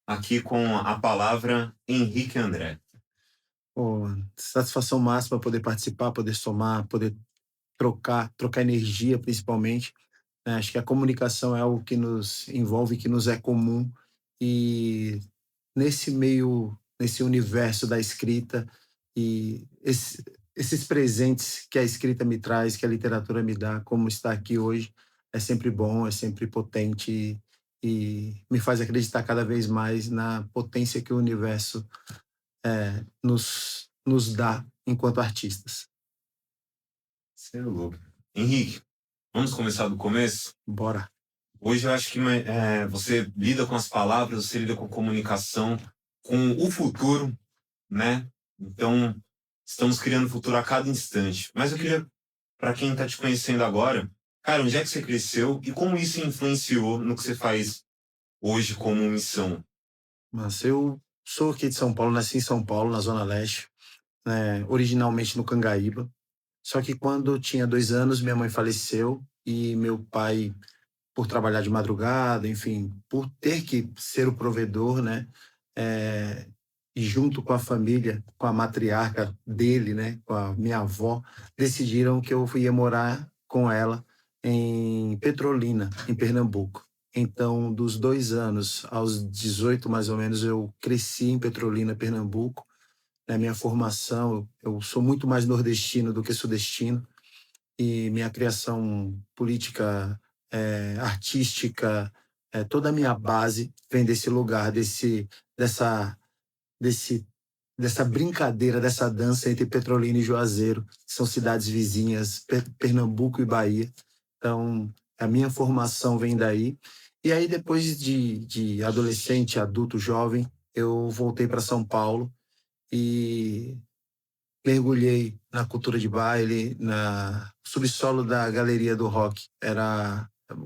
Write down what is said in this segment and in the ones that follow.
Aqui com a palavra Henrique André. Pô, satisfação máxima poder participar, poder somar, poder trocar energia principalmente, né. Acho que a comunicação é algo que nos envolve, que nos é comum, e nesse universo da escrita e esses presentes que a escrita me traz, que a literatura me dá, como estar aqui hoje, é sempre bom, é sempre potente e me faz acreditar cada vez mais na potência que o universo nos dá enquanto artistas. Você é louco. Henrique, vamos começar do começo? Bora. Hoje eu acho que você lida com as palavras, você lida com comunicação, com o futuro, né? Então, estamos criando o futuro a cada instante. Mas eu queria, para quem está te conhecendo agora, cara, onde é que você cresceu e como isso influenciou no que você faz hoje como missão? Mas eu sou aqui de São Paulo, nasci em São Paulo, na Zona Leste, né, originalmente no Cangaíba. Só que quando eu tinha 2 anos, minha mãe faleceu e meu pai, por trabalhar de madrugada, enfim, por ter que ser o provedor, né, eh, e junto com a família, com a matriarca dele, né, com a minha avó, decidiram que eu ia morar com ela em Petrolina, em Pernambuco. Então, dos 2 anos aos 18, mais ou menos, eu cresci em Petrolina, Pernambuco. Na minha formação, eu sou muito mais nordestino do que sudestino, e minha criação política, artística, toda a minha base vem desse lugar, dessa, desse, dessa brincadeira, dessa dança entre Petrolina e Juazeiro, que são cidades vizinhas, Pernambuco e Bahia. Então, a minha formação vem daí. E aí, depois de adolescente, adulto, jovem, eu voltei para São Paulo e mergulhei na cultura de baile, na subsolo da Galeria do Rock. Era a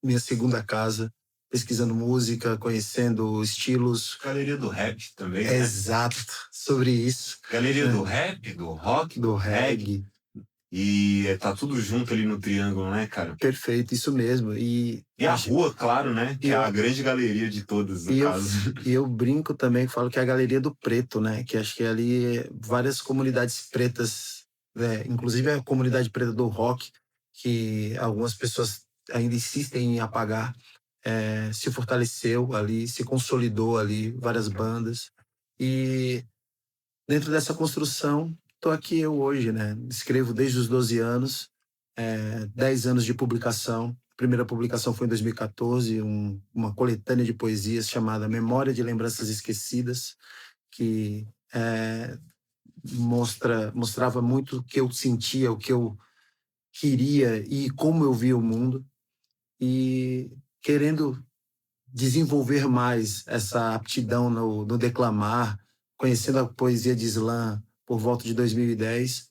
minha segunda casa, pesquisando música, conhecendo estilos. Galeria do rap também, né? Exato, sobre isso, Galeria né? do rap, do rock, Do do reggae. reggae. E tá tudo junto ali no triângulo, né, cara? Perfeito, isso mesmo. E a rua, claro, né? Que E é eu, a grande galeria de todas, no e eu, caso. e eu brinco também, falo que é a Galeria do Preto, né? Que acho que ali várias comunidades pretas, né? Inclusive a comunidade preta do rock, que algumas pessoas ainda insistem em apagar, se fortaleceu ali, se consolidou ali, várias bandas. E dentro dessa construção, estou aqui eu hoje, né? Escrevo desde os 12 anos, 10 anos de publicação. A primeira publicação foi em 2014, uma coletânea de poesias chamada Memória de Lembranças Esquecidas, que mostrava muito o que eu sentia, o que eu queria e como eu via o mundo, e querendo desenvolver mais essa aptidão no declamar, conhecendo a poesia de slam por volta de 2010,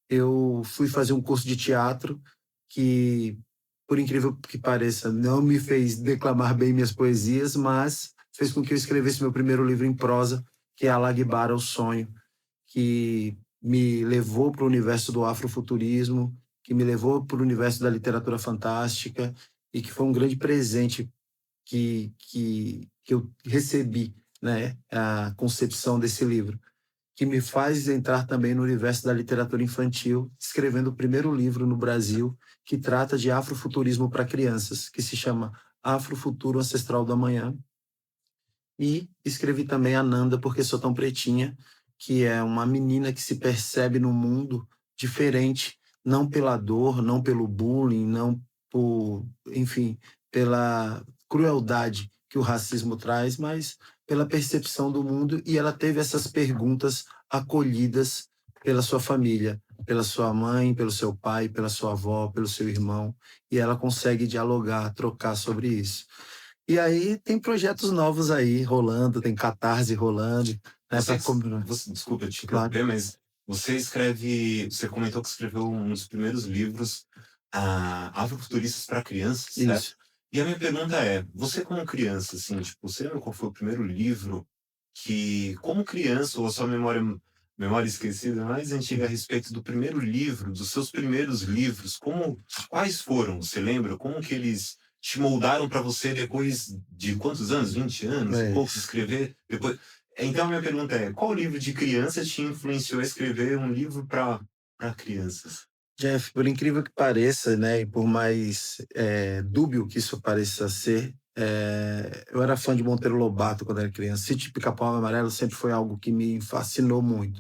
eu fui fazer um curso de teatro que, por incrível que pareça, não me fez declamar bem minhas poesias, mas fez com que eu escrevesse meu primeiro livro em prosa, que é Alagbara, o Sonho, que me levou para o universo do afrofuturismo, que me levou para o universo da literatura fantástica e que foi um grande presente que eu recebi, né, a concepção desse livro, que me faz entrar também no universo da literatura infantil, escrevendo o primeiro livro no Brasil que trata de afrofuturismo para crianças, que se chama Afrofuturo Ancestral do Amanhã. E escrevi também a Nanda, Porque Sou Tão Pretinha, que é uma menina que se percebe no mundo diferente, não pela dor, não pelo bullying, não por, enfim, pela crueldade que o racismo traz, mas pela percepção do mundo, e ela teve essas perguntas acolhidas pela sua família, pela sua mãe, pelo seu pai, pela sua avó, pelo seu irmão, e ela consegue dialogar, trocar sobre isso. E aí tem projetos novos aí rolando, tem Catarse rolando, né, Você, para combinar. desculpa te Claro. interromper, mas você comentou que escreveu um dos primeiros livros, Afrofuturistas para Crianças, certo? Isso. E a minha pergunta é, você como criança, assim, tipo, você lembra qual foi o primeiro livro que, como criança, ou a sua Memória Esquecida, mais antiga a respeito do primeiro livro, dos seus primeiros livros. Quais foram? Você lembra? Como que eles te moldaram para você depois de quantos anos? 20 anos e É. poucos escrever? Depois... Então, a minha pergunta é: qual livro de criança te influenciou a escrever um livro para crianças? Jeff, por incrível que pareça, né, e por mais dúbio que isso pareça ser, eu era fã de Monteiro Lobato quando era criança. Sítio Pica-Pau Amarelo sempre foi algo que me fascinou muito.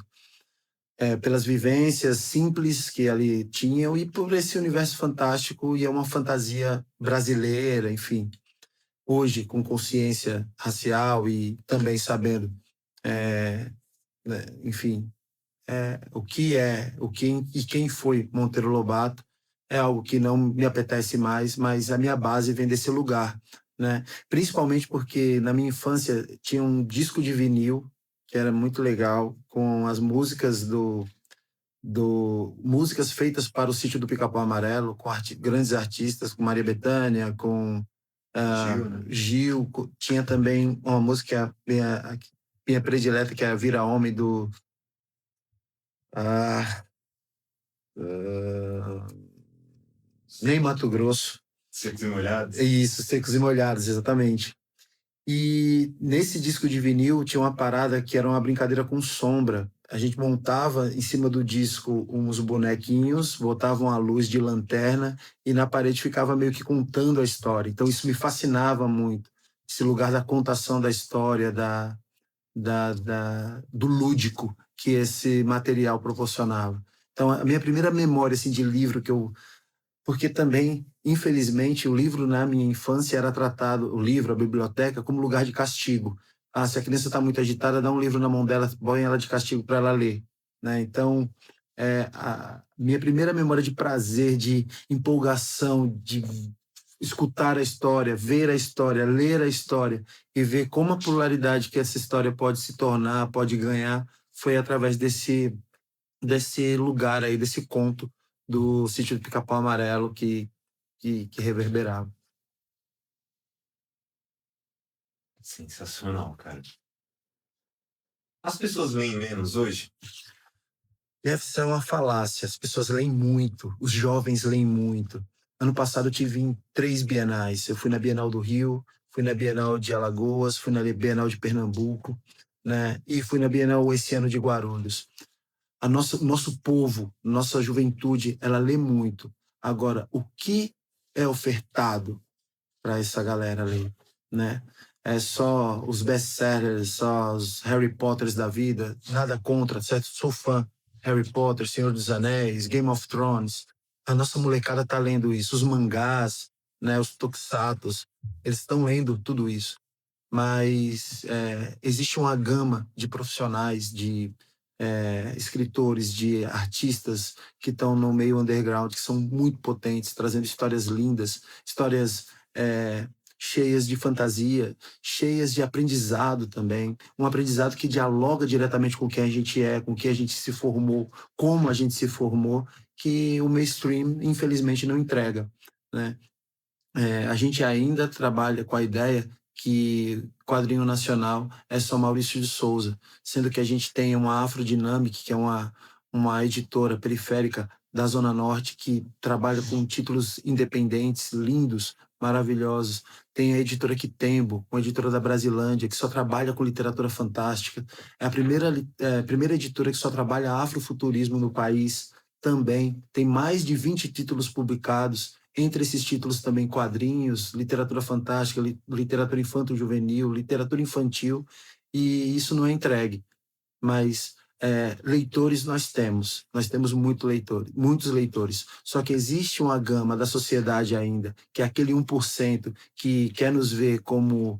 Pelas vivências simples que ali tinham e por esse universo fantástico, e é uma fantasia brasileira, enfim. Hoje, com consciência racial e também sabendo, né, enfim, o que e quem foi Monteiro Lobato, é algo que não me apetece mais, mas a minha base vem desse lugar, né? Principalmente porque na minha infância tinha um disco de vinil que era muito legal, com as músicas do músicas feitas para o Sítio do Pica-Pau Amarelo, com grandes artistas, com Maria Bethânia, com Gil, né? Gil. Tinha também uma música minha predileta, que é a Vira Homem, do ah, ah, nem Mato Grosso. Secos e Molhados? Isso, Secos e Molhados, exatamente. E nesse disco de vinil tinha uma parada que era uma brincadeira com sombra. A gente montava em cima do disco uns bonequinhos, botava uma luz de lanterna e na parede ficava meio que contando a história. Então isso me fascinava muito, esse lugar da contação da história, do lúdico que esse material proporcionava. Então a minha primeira memória assim, de livro que eu... Porque também, infelizmente, o livro na minha infância era tratado, o livro, a biblioteca, como lugar de castigo. Ah, se a criança está muito agitada, dá um livro na mão dela, põe ela de castigo para ela ler, né? Então, a minha primeira memória de prazer, de empolgação, de escutar a história, ver a história, ler a história e ver como a pluralidade que essa história pode se tornar, pode ganhar, foi através desse lugar aí, desse conto do Sítio do Pica-Pau Amarelo que reverberava. Sensacional, cara. As pessoas leem menos hoje? Deve ser uma falácia. As pessoas leem muito, os jovens leem muito. Ano passado eu tive em 3 bienais. Eu fui na Bienal do Rio, fui na Bienal de Alagoas, fui na Bienal de Pernambuco, né? E fui na Bienal esse ano de Guarulhos. Nosso povo, nossa juventude, ela lê muito. Agora, o que é ofertado para essa galera ler, né? É só os best-sellers, só os Harry Potters da vida, nada contra, certo? Sou fã. Harry Potter, Senhor dos Anéis, Game of Thrones. A nossa molecada tá lendo isso, os mangás, né, os tokusatsu, eles estão lendo tudo isso. Mas existe uma gama de profissionais, de escritores, de artistas que estão no meio underground, que são muito potentes, trazendo histórias lindas, histórias cheias de fantasia, cheias de aprendizado também, um aprendizado que dialoga diretamente com quem a gente é, com quem a gente se formou, como a gente se formou, que o mainstream, infelizmente, não entrega, né? A gente ainda trabalha com a ideia que quadrinho nacional é só Maurício de Souza, sendo que a gente tem uma Afrodynamic, que é uma editora periférica da Zona Norte, que trabalha com títulos independentes, lindos, maravilhosos. Tem a editora Quitembo, uma editora da Brasilândia, que só trabalha com literatura fantástica. É a primeira editora que só trabalha afrofuturismo no país também. Tem mais de 20 títulos publicados. Entre esses títulos também quadrinhos, literatura fantástica, literatura infanto-juvenil, literatura infantil, e isso não é entregue. Mas leitores nós temos muitos leitores. Só que existe uma gama da sociedade ainda, que é aquele 1% que quer nos ver como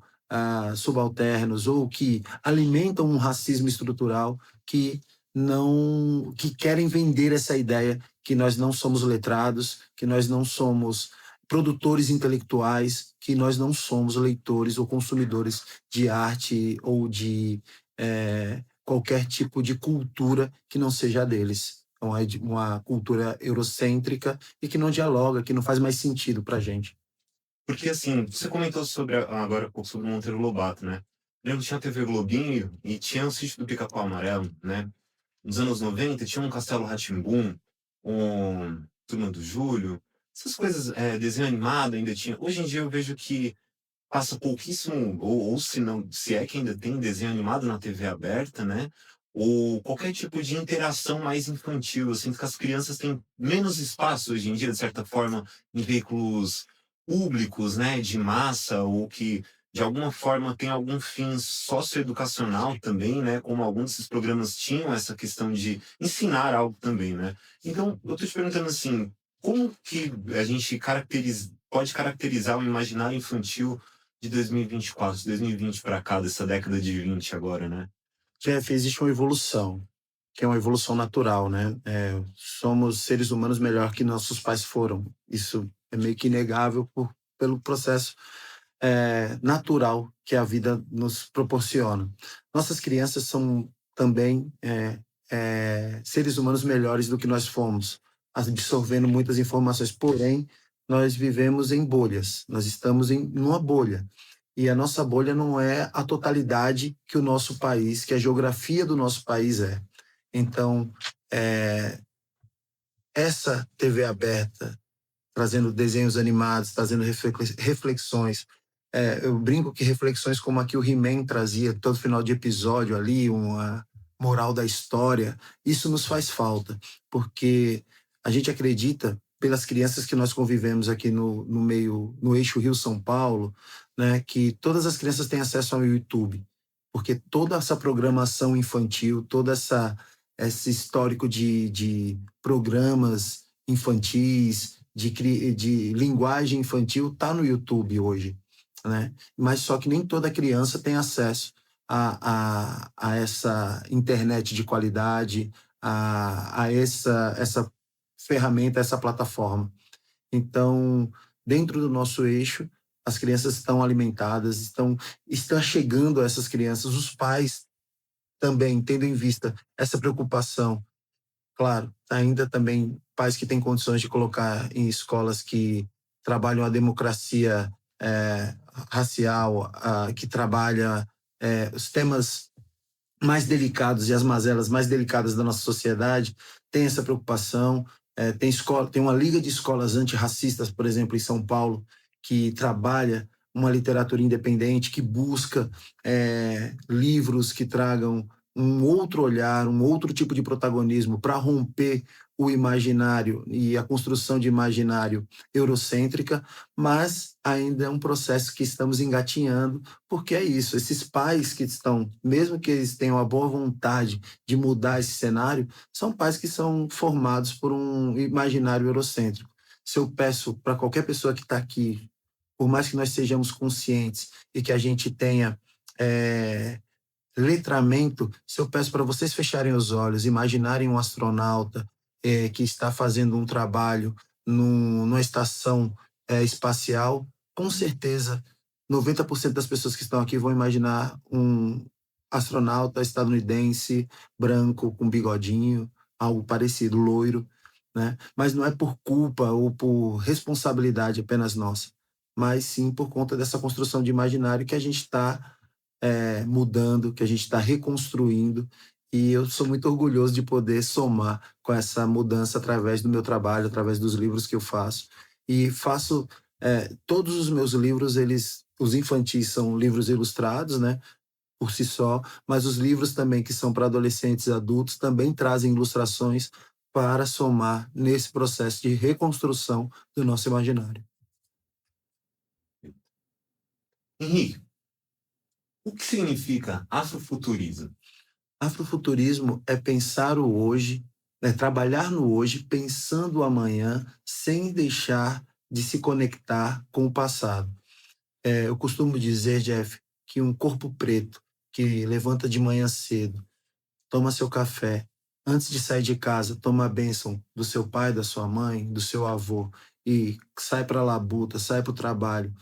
subalternos ou que alimentam um racismo estrutural que querem vender essa ideia que nós não somos letrados, que nós não somos produtores intelectuais, que nós não somos leitores ou consumidores de arte ou de qualquer tipo de cultura que não seja deles. Uma cultura eurocêntrica e que não dialoga, que não faz mais sentido para a gente. Porque, assim, você comentou agora um pouco sobre o Monteiro Lobato, né? Lembro que tinha a TV Globinho e tinha o Sítio do Pica-Pau Amarelo, né? nos anos 90 tinha um Castelo rá um Turma do Júlio, essas coisas, desenho animado ainda tinha. Hoje em dia eu vejo que passa pouquíssimo, ou se não, se é que ainda tem desenho animado na TV aberta, né? Ou qualquer tipo de interação mais infantil. Eu sinto que as crianças têm menos espaço hoje em dia, de certa forma, em veículos públicos, né? De massa, ou que de alguma forma tem algum fim socioeducacional também, né? Como alguns desses programas tinham essa questão de ensinar algo também, né? Então, eu tô te perguntando assim, como que a gente pode caracterizar o imaginário infantil de 2024, de 2020 para cá, dessa década de 20 agora, né? Jeff, existe uma evolução, que é uma evolução natural, né? Somos seres humanos melhor que nossos pais foram. Isso é meio que inegável pelo processo natural que a vida nos proporciona. Nossas crianças são também seres humanos melhores do que nós fomos, absorvendo muitas informações. Porém, nós vivemos em bolhas, nós estamos em uma bolha. E a nossa bolha não é a totalidade que o nosso país, que a geografia do nosso país é. Então, essa TV aberta, trazendo desenhos animados, trazendo reflexões. Eu brinco que reflexões como a que o He-Man trazia todo final de episódio ali, uma moral da história, isso nos faz falta, porque a gente acredita, pelas crianças que nós convivemos aqui no eixo Rio-São Paulo, né, que todas as crianças têm acesso ao YouTube, porque toda essa programação infantil, esse histórico de programas infantis, de linguagem infantil está no YouTube hoje, né? Mas só que nem toda criança tem acesso a essa internet de qualidade, a essa ferramenta, essa plataforma. Então, dentro do nosso eixo, as crianças estão alimentadas, estão chegando a essas crianças, os pais também tendo em vista essa preocupação. Claro, ainda também pais que têm condições de colocar em escolas que trabalham a democracia racial, que trabalha os temas mais delicados e as mazelas mais delicadas da nossa sociedade, tem essa preocupação. Tem uma liga de escolas antirracistas, por exemplo, em São Paulo, que trabalha uma literatura independente, que busca livros que tragam um outro olhar, um outro tipo de protagonismo para romper o imaginário e a construção de imaginário eurocêntrica, mas ainda é um processo que estamos engatinhando, porque é isso, esses pais que estão, mesmo que eles tenham a boa vontade de mudar esse cenário, são pais que são formados por um imaginário eurocêntrico. Se eu peço para qualquer pessoa que está aqui, por mais que nós sejamos conscientes e que a gente tenha letramento, se eu peço para vocês fecharem os olhos, imaginarem um astronauta que está fazendo um trabalho numa estação espacial, com certeza 90% das pessoas que estão aqui vão imaginar um astronauta estadunidense, branco, com bigodinho, algo parecido, loiro, né? Mas não é por culpa ou por responsabilidade apenas nossa, mas sim por conta dessa construção de imaginário que a gente está mudando, que a gente está reconstruindo, e eu sou muito orgulhoso de poder somar com essa mudança através do meu trabalho, através dos livros que eu faço. E faço todos os meus livros, os infantis são livros ilustrados, né, por si só, mas os livros também que são para adolescentes e adultos também trazem ilustrações para somar nesse processo de reconstrução do nosso imaginário. Henrique, o que significa afrofuturismo? Afrofuturismo é pensar o hoje, é trabalhar no hoje, pensando o amanhã, sem deixar de se conectar com o passado. Eu costumo dizer, Jeff, que um corpo preto que levanta de manhã cedo, toma seu café, antes de sair de casa, toma a bênção do seu pai, da sua mãe, do seu avô, e sai para a labuta, sai para o trabalho,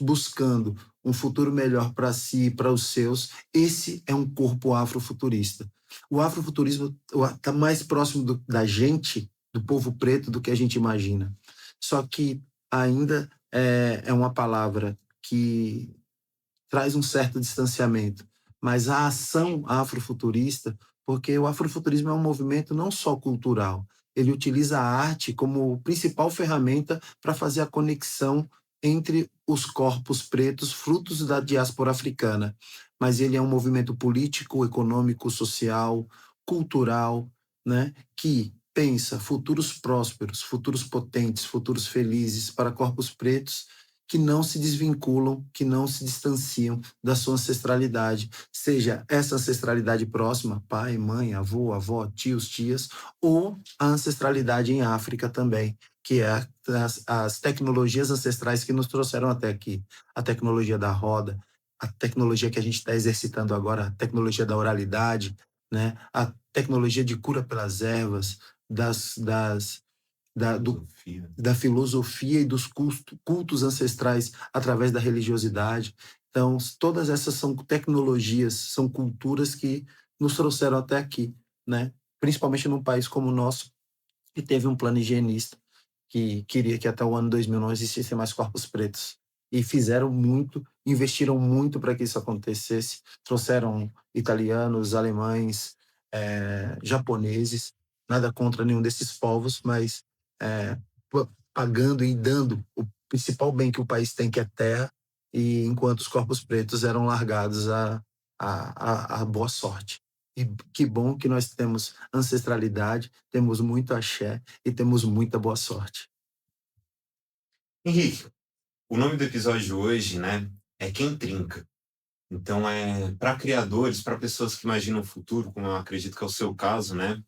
buscando um futuro melhor para si e para os seus, esse é um corpo afrofuturista. O afrofuturismo está mais próximo da gente, do povo preto, do que a gente imagina. Só que ainda é uma palavra que traz um certo distanciamento. Mas a ação afrofuturista, porque o afrofuturismo é um movimento não só cultural, ele utiliza a arte como principal ferramenta para fazer a conexão entre os corpos pretos, frutos da diáspora africana. Mas ele é um movimento político, econômico, social, cultural, né, que pensa futuros prósperos, futuros potentes, futuros felizes para corpos pretos que não se desvinculam, que não se distanciam da sua ancestralidade, seja essa ancestralidade próxima, pai, mãe, avô, avó, tios, tias, ou a ancestralidade em África também, que é as tecnologias ancestrais que nos trouxeram até aqui. A tecnologia da roda, a tecnologia que a gente está exercitando agora, a tecnologia da oralidade, né? A tecnologia de cura pelas ervas, das, das, do Filosofia. da filosofia e dos cultos ancestrais através da religiosidade. Então, todas essas são tecnologias, são culturas que nos trouxeram até aqui, né? Principalmente num país como o nosso, que teve um plano higienista que queria que até o ano 2000 não existissem mais corpos pretos. E fizeram muito, investiram muito para que isso acontecesse. Trouxeram italianos, alemães, japoneses, nada contra nenhum desses povos, mas é, pagando e dando o principal bem que o país tem, que é terra, e enquanto os corpos pretos eram largados à boa sorte. E que bom que nós temos ancestralidade, temos muito axé e temos muita boa sorte. Henrique, o nome do episódio de hoje, né, é Quem Trinca. Então, para criadores, para pessoas que imaginam o futuro, como eu acredito que é o seu caso, né,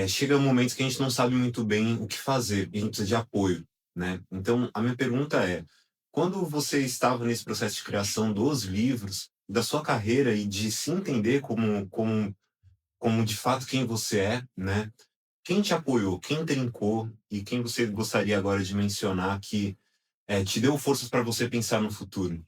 chega momentos que a gente não sabe muito bem o que fazer, e a gente precisa de apoio, né? Então, a minha pergunta é, quando você estava nesse processo de criação dos livros, da sua carreira e de se entender como de fato quem você é, né? Quem te apoiou, quem trincou e quem você gostaria agora de mencionar que te deu forças para você pensar no futuro,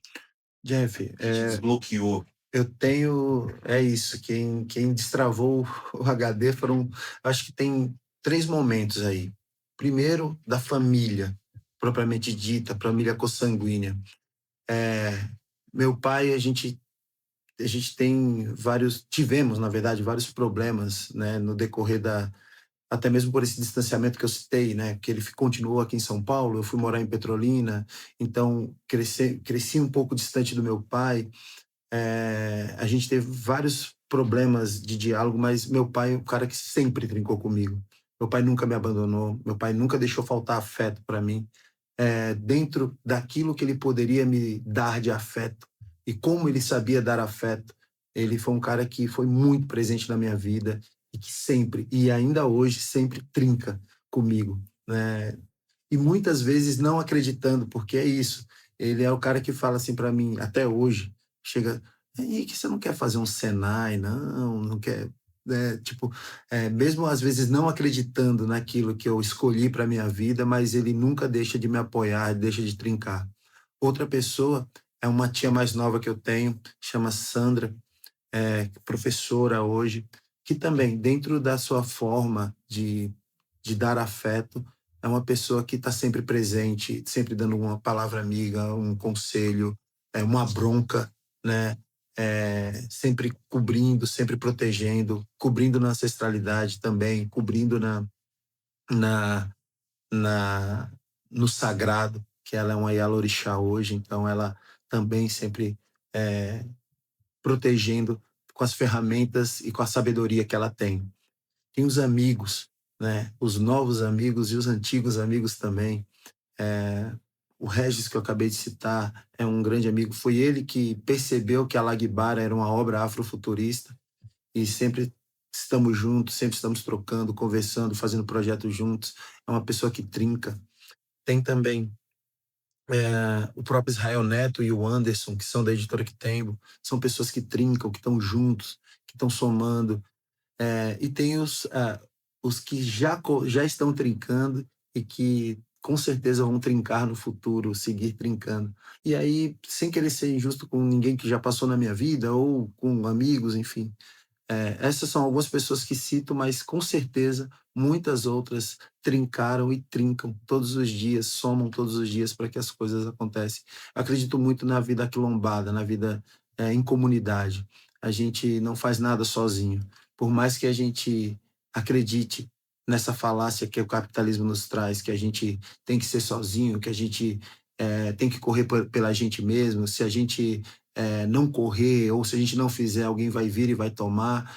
Jeff, que te desbloqueou? eu tenho. É isso. Quem destravou o HD foram. Acho que tem três momentos aí. Primeiro, da família, propriamente dita, família consanguínea. É, meu pai, a gente tem vários. Tivemos, na verdade, vários problemas, né, no decorrer da. Até mesmo por esse distanciamento que eu citei, né? Que ele continuou aqui em São Paulo, eu fui morar em Petrolina, então cresci um pouco distante do meu pai. A gente teve vários problemas de diálogo, mas meu pai é o cara que sempre trincou comigo. Meu pai nunca me abandonou, meu pai nunca deixou faltar afeto para mim. Dentro daquilo que ele poderia me dar de afeto e como ele sabia dar afeto, ele foi um cara que foi muito presente na minha vida e que sempre, e ainda hoje, sempre trinca comigo, né? E muitas vezes não acreditando, porque é isso. Ele é o cara que fala assim para mim, até hoje, chega, Henrique, você não quer fazer um Senai, não, não quer, tipo, mesmo às vezes não acreditando naquilo que eu escolhi para minha vida, mas ele nunca deixa de me apoiar, deixa de trincar. Outra pessoa é uma tia mais nova que eu tenho, chama Sandra, professora hoje, que também, dentro da sua forma de dar afeto, é uma pessoa que está sempre presente, sempre dando uma palavra amiga, um conselho, uma bronca, né? Sempre cobrindo, sempre protegendo, cobrindo na ancestralidade também, cobrindo na, na, no sagrado, que ela é uma Yalorixá hoje, então ela também sempre é, protegendo com as ferramentas e com a sabedoria que ela tem. Tem os amigos, né? Os novos amigos e os antigos amigos também. É, o Regis, que eu acabei de citar, é um grande amigo. Foi ele que percebeu que a Lagbara era uma obra afrofuturista e sempre estamos juntos, sempre estamos trocando, conversando, fazendo projetos juntos. É uma pessoa que trinca. Tem também o próprio Israel Neto e o Anderson, que são da editora Quitembo. São pessoas que trincam, que estão juntos, que estão somando. E tem os que já estão trincando e que com certeza vão trincar no futuro, seguir trincando. E aí, sem querer ser injusto com ninguém que já passou na minha vida ou com amigos, enfim, essas são algumas pessoas que cito, mas com certeza muitas outras trincaram e trincam todos os dias, somam todos os dias para que as coisas aconteçam. Eu acredito muito na vida quilombada, na vida em comunidade. A gente não faz nada sozinho. Por mais que a gente acredite nessa falácia que o capitalismo nos traz, que a gente tem que ser sozinho, que a gente tem que correr pela gente mesmo, se a gente não correr ou se a gente não fizer, alguém vai vir e vai tomar.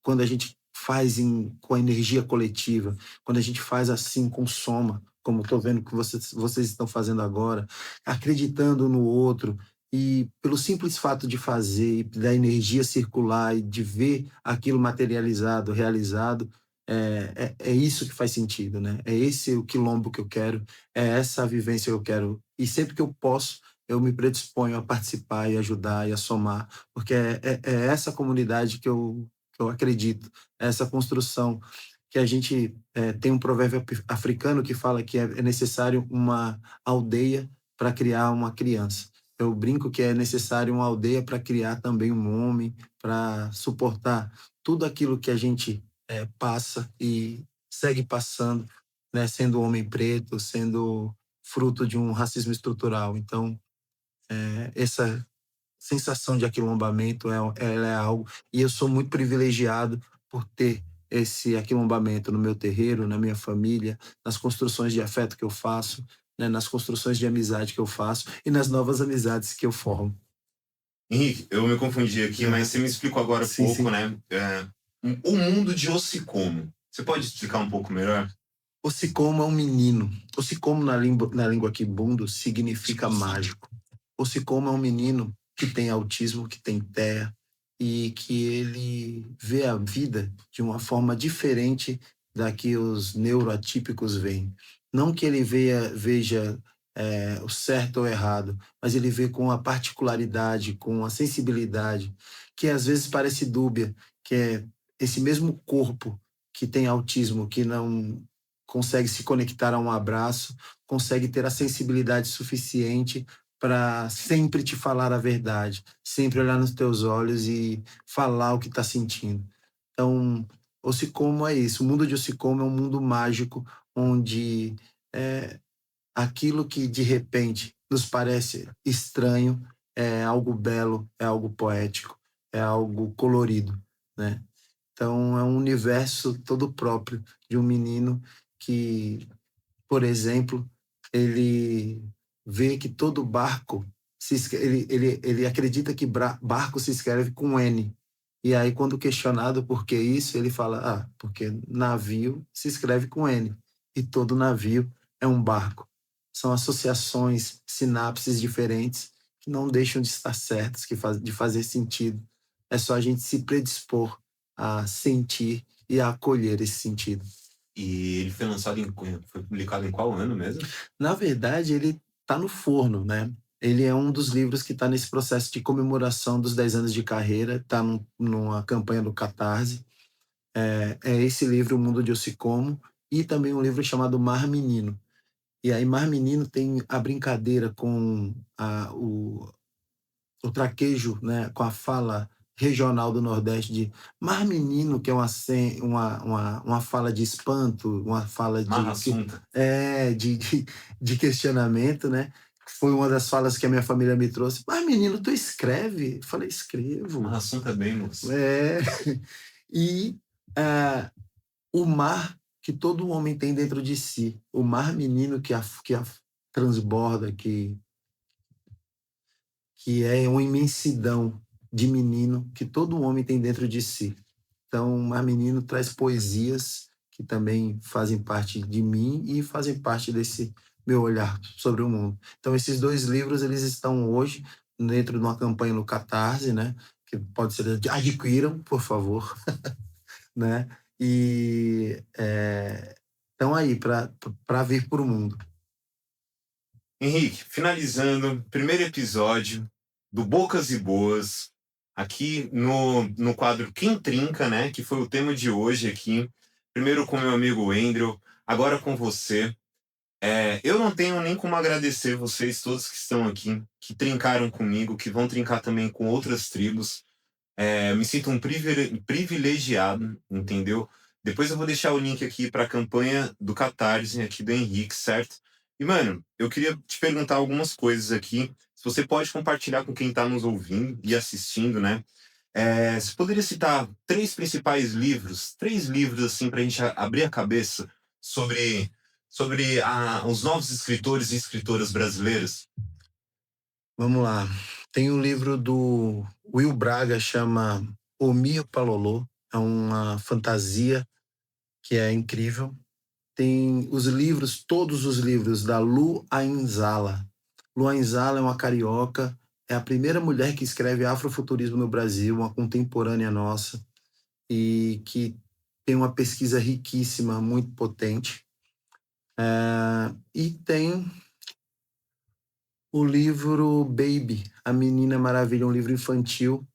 Quando a gente faz com a energia coletiva, quando a gente faz assim com soma, como estou vendo que vocês estão fazendo agora, acreditando no outro, e pelo simples fato de fazer, e da energia circular e de ver aquilo materializado, realizado, é isso que faz sentido, né? É esse o quilombo que eu quero, é essa a vivência que eu quero. E sempre que eu posso, eu me predisponho a participar e ajudar e a somar, porque é essa comunidade que eu acredito, é essa construção que a gente tem um provérbio africano que fala que é necessário uma aldeia para criar uma criança. Eu brinco que é necessário uma aldeia para criar também um homem, para suportar tudo aquilo que a gente passa e segue passando, né, sendo homem preto, sendo fruto de um racismo estrutural. Então, essa sensação de aquilombamento ela é algo, e eu sou muito privilegiado por ter esse aquilombamento no meu terreiro, na minha família, nas construções de afeto que eu faço, né, nas construções de amizade que eu faço e nas novas amizades que eu formo. Henrique, eu me confundi aqui, mas Aham. você me explicou agora há Sim, pouco, sim. né? O mundo de Ocicomo. Você pode explicar um pouco melhor? O Sicomo é um menino. O Sicomo na língua quibundo significa mágico. O Sicomo é um menino que tem autismo, que tem TEA e que ele vê a vida de uma forma diferente da que os neuroatípicos veem. Não que ele veja o certo ou errado, mas ele vê com a particularidade, com a sensibilidade, que às vezes parece dúbia, que é esse mesmo corpo que tem autismo, que não consegue se conectar a um abraço, consegue ter a sensibilidade suficiente para sempre te falar a verdade, sempre olhar nos teus olhos e falar o que está sentindo. Então, Ocicomo é isso. O mundo de Ocicomo é um mundo mágico onde é, aquilo que de repente nos parece estranho é algo belo, é algo poético, é algo colorido, né? Então, é um universo todo próprio de um menino que, por exemplo, ele vê que todo barco ele acredita que barco se escreve com N. E aí, quando questionado por que isso, ele fala: porque navio se escreve com N e todo navio é um barco. São associações, sinapses diferentes que não deixam de estar certas, de fazer sentido. É só a gente se predispor a sentir e a acolher esse sentido. E ele foi lançado foi publicado em qual ano mesmo? Na verdade, ele está no forno, né? Ele é um dos livros que está nesse processo de comemoração dos 10 anos de carreira, está numa campanha do Catarse. É esse livro, O Mundo de Ocicomo, e também um livro chamado Mar Menino. E aí, Mar Menino tem a brincadeira com o traquejo, né, com a fala regional do Nordeste de Mar Menino, que é uma fala de espanto, uma fala Marra Assunta. de questionamento, né? Foi uma das falas que a minha família me trouxe. Mas, menino, tu escreve? Eu falei, escrevo. Marra Assunta é bem, moço. É. E o mar que todo homem tem dentro de si, o mar menino que a transborda, que é uma imensidão de menino que todo homem tem dentro de si. Então, Mar Menino traz poesias que também fazem parte de mim e fazem parte desse meu olhar sobre o mundo. Então, esses dois livros, eles estão hoje dentro de uma campanha no Catarse, né? Que pode ser adquiram, por favor, né? E estão aí para vir para o mundo. Henrique, finalizando, primeiro episódio do Bocas e Boas, aqui no quadro Quem Trinca, né? Que foi o tema de hoje aqui. Primeiro com meu amigo Wendel, agora com você. Eu não tenho nem como agradecer vocês todos que estão aqui, que trincaram comigo, que vão trincar também com outras tribos. Eu me sinto um privilegiado, entendeu? Depois eu vou deixar o link aqui para a campanha do Catarse aqui do Henrique, certo? E, mano, eu queria te perguntar algumas coisas aqui. Se você pode compartilhar com quem está nos ouvindo e assistindo, né? Você poderia citar três principais livros, três livros assim para a gente abrir a cabeça sobre os novos escritores e escritoras brasileiras? Vamos lá. Tem um livro do Will Braga, chama O Mio Palolô. É uma fantasia que é incrível. Tem os livros, todos os livros da Lu Ainzala. Lu Ainzala é uma carioca, é a primeira mulher que escreve afrofuturismo no Brasil, uma contemporânea nossa, e que tem uma pesquisa riquíssima, muito potente. E tem o livro Baby, a Menina Maravilha, um livro infantil.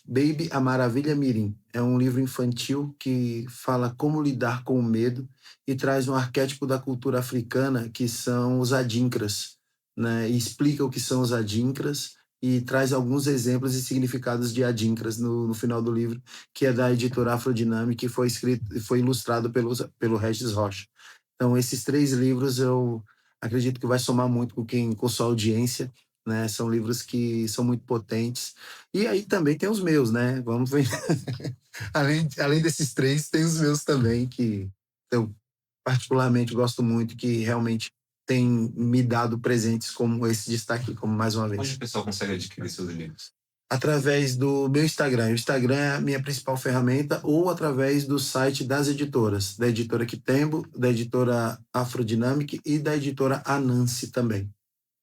Baby, a Maravilha Mirim. É um livro infantil que fala como lidar com o medo e traz um arquétipo da cultura africana, que são os adinkras, né? E explica o que são os adinkras e traz alguns exemplos e significados de adinkras no final do livro, que é da editora Afrodinâmica e foi ilustrado pelo Regis Rocha. Então, esses três livros eu acredito que vai somar muito com sua audiência, né? São livros que são muito potentes. E aí também tem os meus, né? Vamos ver. além desses três, tem os meus também, que eu particularmente gosto muito, que realmente tem me dado presentes como esse destaque, como mais uma Onde vez. o pessoal consegue adquirir seus livros? Através do meu Instagram. O Instagram é a minha principal ferramenta, ou através do site das editoras, da editora Quitembo, da editora Afrodinâmica e da editora Anansi também.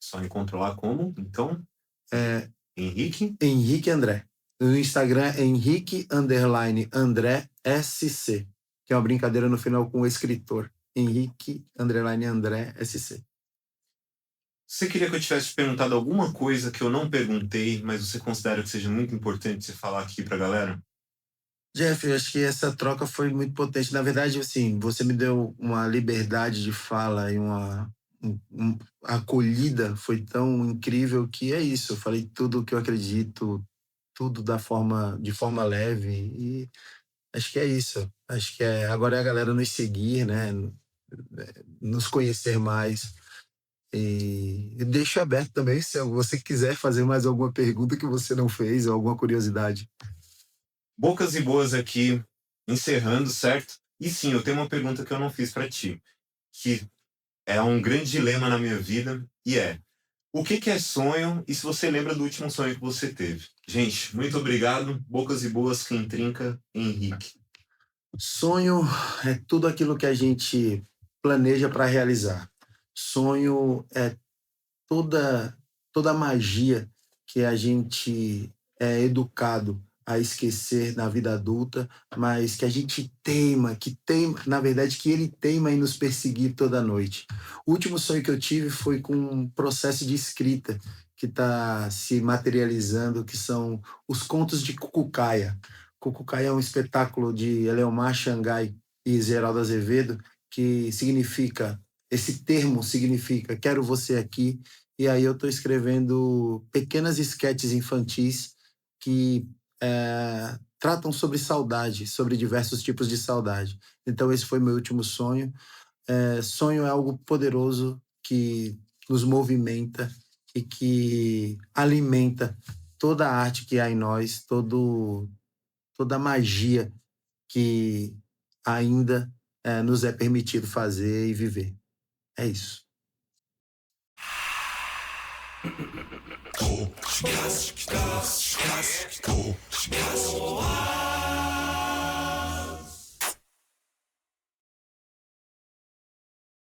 Só encontro lá como, então, Henrique? Henrique André. No Instagram é Henrique_André SC, que é uma brincadeira no final com o escritor. Henrique_André SC. Você queria que eu tivesse te perguntado alguma coisa que eu não perguntei, mas você considera que seja muito importante você falar aqui pra galera? Jeff, eu acho que essa troca foi muito potente. Na verdade, assim, você me deu uma liberdade de fala e uma acolhida foi tão incrível que é isso. Eu falei tudo o que eu acredito, tudo de forma leve, e acho que é isso. Acho que agora é a galera nos seguir, né? Nos conhecer mais. E deixo aberto também se você quiser fazer mais alguma pergunta que você não fez ou alguma curiosidade. Bocas e boas aqui, encerrando, certo? E sim, eu tenho uma pergunta que eu não fiz para ti, que é um grande dilema na minha vida, e é: o que é sonho e se você lembra do último sonho que você teve? Gente, muito obrigado. Bocas e boas, quem trinca, Henrique. Sonho é tudo aquilo que a gente planeja para realizar. Sonho é toda a magia que a gente é educado a esquecer na vida adulta, mas que a gente na verdade, que ele teima em nos perseguir toda noite. O último sonho que eu tive foi com um processo de escrita que está se materializando, que são os contos de Cucucaia. Cucucaia é um espetáculo de Eleomar Xangai e Geraldo Azevedo, que significa, esse termo significa quero você aqui. E aí eu estou escrevendo pequenas esquetes infantis que tratam sobre saudade, sobre diversos tipos de saudade. Então esse foi meu último sonho. Sonho é algo poderoso que nos movimenta e que alimenta toda a arte que há em nós, toda a magia que ainda nos é permitido fazer e viver. É isso. Go, shikaz, shikaz, shikaz, go, shikaz.